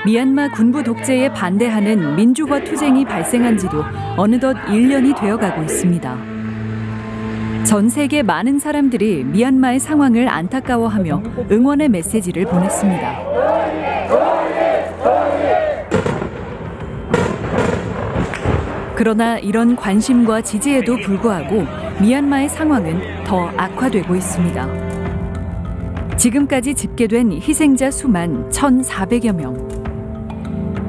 미얀마 군부 독재에 반대하는 민주화 투쟁이 발생한 지도 어느덧 1년이 되어가고 있습니다. 전 세계 많은 사람들이 미얀마의 상황을 안타까워하며 응원의 메시지를 보냈습니다. 그러나 이런 관심과 지지에도 불구하고 미얀마의 상황은 더 악화되고 있습니다. 지금까지 집계된 희생자 수만 1,400여 명.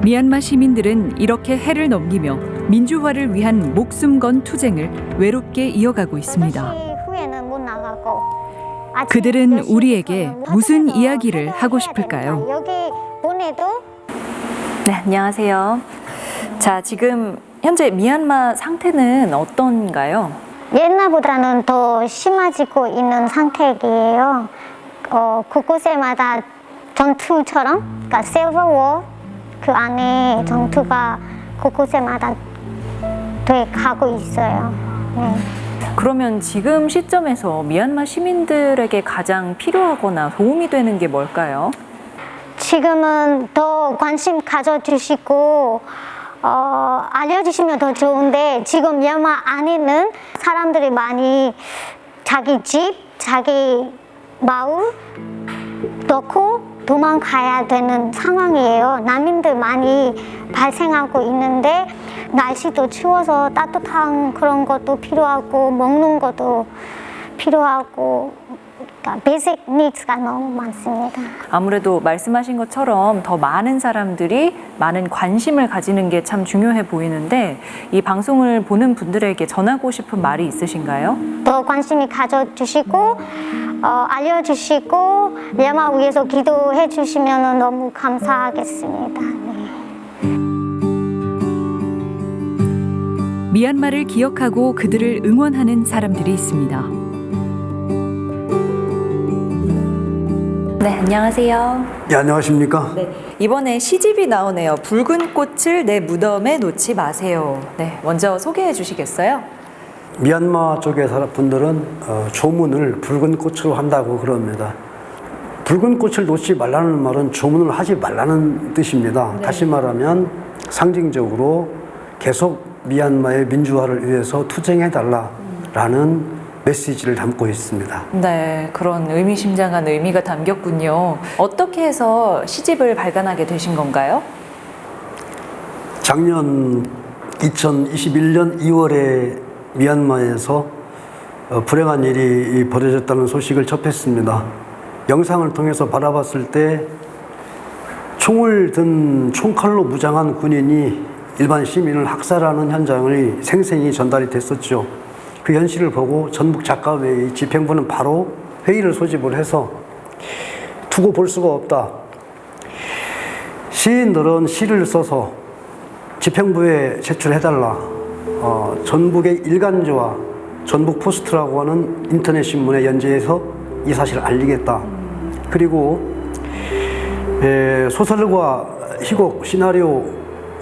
미얀마 시민들은 이렇게 해를 넘기며 민주화를 위한 목숨 건 투쟁을 외롭게 이어가고 있습니다. 그들은 우리에게 무슨 이야기를 하고 싶을까요? 여기 보내도. 네, 안녕하세요. 자, 지금 현재 미얀마 상태는 어떤가요? 옛날보다는 더 심해지고 있는 상태이에요. 곳곳에마다 전투처럼, 그러니까 세월워 그 안에 전투가 곳곳에마다 돼 가고 있어요. 네. 그러면 지금 시점에서 미얀마 시민들에게 가장 필요하거나 도움이 되는 게 뭘까요? 지금은 더 관심 가져주시고 알려주시면 더 좋은데, 지금 미얀마 안에는 사람들이 많이 자기 집, 자기 마을 놓고 도망가야 되는 상황이에요. 난민들 많이 발생하고 있는데 날씨도 추워서 따뜻한 그런 것도 필요하고 먹는 것도 필요하고, 그러니까 베이직 니드가 너무 많습니다. 아무래도 말씀하신 것처럼 더 많은 사람들이 많은 관심을 가지는 게 참 중요해 보이는데, 이 방송을 보는 분들에게 전하고 싶은 말이 있으신가요? 더 관심이 가져주시고 알려주시고 미얀마 위해서 기도해 주시면 너무 감사하겠습니다. 네. 미얀마를 기억하고 그들을 응원하는 사람들이 있습니다. 네, 안녕하세요. 네, 안녕하십니까? 네, 이번에 시집이 나오네요. 붉은 꽃을 내 무덤에 놓지 마세요. 네, 먼저 소개해 주시겠어요? 미얀마 쪽의 사람분들은 조문을 붉은 꽃으로 한다고 그럽니다. 붉은 꽃을 놓지 말라는 말은 조문을 하지 말라는 뜻입니다. 네. 다시 말하면 상징적으로 계속 미얀마의 민주화를 위해서 투쟁해달라라는 메시지를 담고 있습니다. 네, 그런 의미심장한 의미가 담겼군요. 어떻게 해서 시집을 발간하게 되신 건가요? 작년 2021년 2월에 미얀마에서 불행한 일이 벌어졌다는 소식을 접했습니다. 영상을 통해서 바라봤을 때 총을 든 총칼로 무장한 군인이 일반 시민을 학살하는 현장이 생생히 전달이 됐었죠. 그 현실을 보고 전북 작가회의 집행부는 바로 회의를 소집을 해서 두고 볼 수가 없다. 시인들은 시를 써서 집행부에 제출해달라. 전북의 일간지와 전북 포스트라고 하는 인터넷 신문에 연재해서 이 사실을 알리겠다. 그리고 소설과 희곡, 시나리오,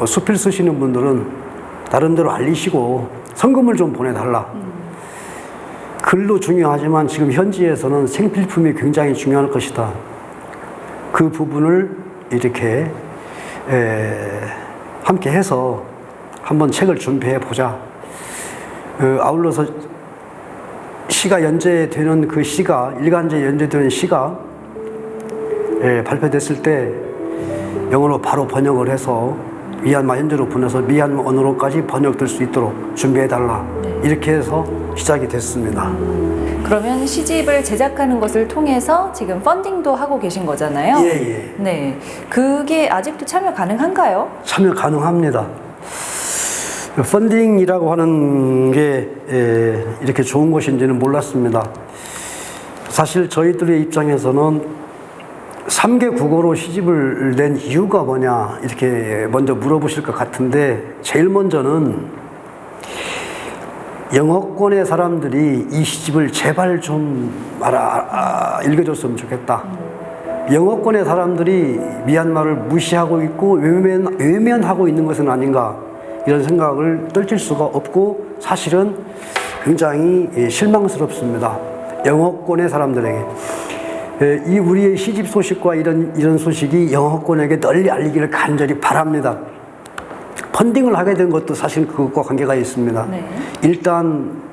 수필 쓰시는 분들은 나름대로 알리시고 성금을 좀 보내달라. 글도 중요하지만 지금 현지에서는 생필품이 굉장히 중요할 것이다. 그 부분을 이렇게 함께 해서 한번 책을 준비해 보자. 아울러서 시가 연재되는 그 시가, 일간지에 연재되는 시가 발표됐을 때 영어로 바로 번역을 해서 미얀마 현지로 보내서 미얀마 언어로까지 번역될 수 있도록 준비해달라. 이렇게 해서 시작이 됐습니다. 그러면 시집을 제작하는 것을 통해서 지금 펀딩도 하고 계신 거잖아요? 예. 네, 그게 아직도 참여 가능한가요? 참여 가능합니다. 펀딩이라고 하는 게 이렇게 좋은 것인지는 몰랐습니다. 사실 저희들의 입장에서는 3개 국어로 시집을 낸 이유가 뭐냐 이렇게 먼저 물어보실 것 같은데, 제일 먼저는 영어권의 사람들이 이 시집을 제발 좀 읽어줬으면 좋겠다. 영어권의 사람들이 미얀마를 무시하고 있고 외면하고 있는 것은 아닌가, 이런 생각을 떨칠 수가 없고 사실은 굉장히 실망스럽습니다. 영어권의 사람들에게. 이 우리의 시집 소식과 이런 소식이 영어권에게 널리 알리기를 간절히 바랍니다. 펀딩을 하게 된 것도 사실 그것과 관계가 있습니다. 네. 일단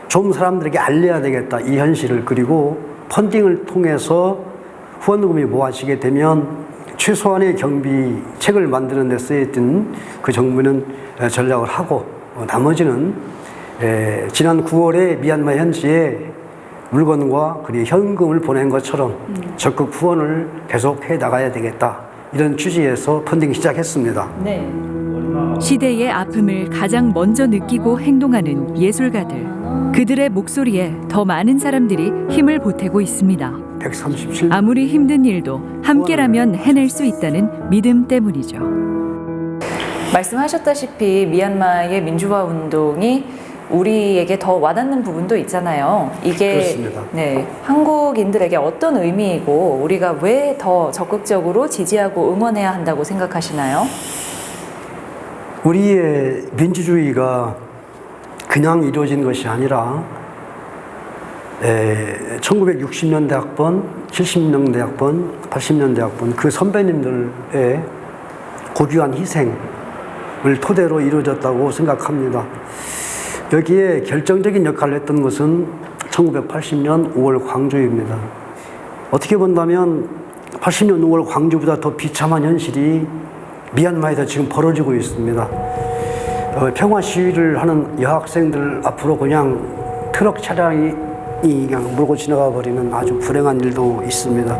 좀 사람들에게 알려야 되겠다, 이 현실을. 그리고 펀딩을 통해서 후원금이 모아지게 되면 최소한의 경비책을 만드는 데 쓰였던 그 정부는 전략을 하고, 나머지는 지난 9월에 미얀마 현지에 물건과 그리고 현금을 보낸 것처럼 적극 후원을 계속해 나가야 되겠다, 이런 취지에서 펀딩 시작했습니다. 네. 시대의 아픔을 가장 먼저 느끼고 행동하는 예술가들. 그들의 목소리에 더 많은 사람들이 힘을 보태고 있습니다. 137. 아무리 힘든 일도 함께라면 해낼 수 있다는 믿음 때문이죠. 말씀하셨다시피 미얀마의 민주화 운동이 우리에게 더 와닿는 부분도 있잖아요. 이게 그렇습니다. 네, 한국인들에게 어떤 의미이고 우리가 왜 더 적극적으로 지지하고 응원해야 한다고 생각하시나요? 우리의 민주주의가 그냥 이루어진 것이 아니라 1960년대 학번, 70년대 학번, 80년대 학번 그 선배님들의 고귀한 희생을 토대로 이루어졌다고 생각합니다. 여기에 결정적인 역할을 했던 것은 1980년 5월 광주입니다. 어떻게 본다면 80년 5월 광주보다 더 비참한 현실이 미얀마에서 지금 벌어지고 있습니다. 평화 시위를 하는 여학생들 앞으로 그냥 트럭 차량이 그냥 몰고 지나가 버리는 아주 불행한 일도 있습니다.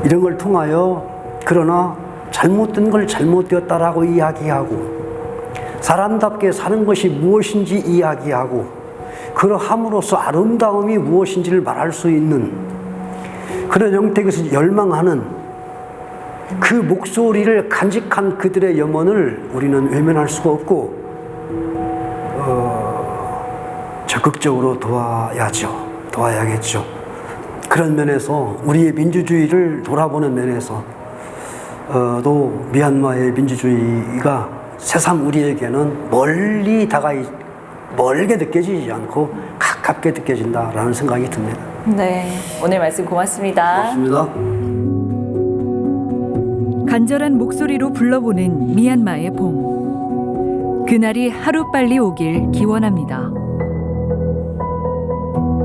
이런 걸 통하여 그러나 잘못된 걸 잘못되었다라고 이야기하고, 사람답게 사는 것이 무엇인지 이야기하고, 그러함으로써 아름다움이 무엇인지를 말할 수 있는 그런 형태에서 열망하는 그 목소리를 간직한 그들의 염원을 우리는 외면할 수가 없고 적극적으로 도와야겠죠. 그런 면에서 우리의 민주주의를 돌아보는 면에서 또 미얀마의 민주주의가 새삼 우리에게는 멀게 느껴지지 않고 가깝게 느껴진다라는 생각이 듭니다. 네, 오늘 말씀 고맙습니다. 고맙습니다. 간절한 목소리로 불러보는 미얀마의 봄. 그날이 하루빨리 오길 기원합니다.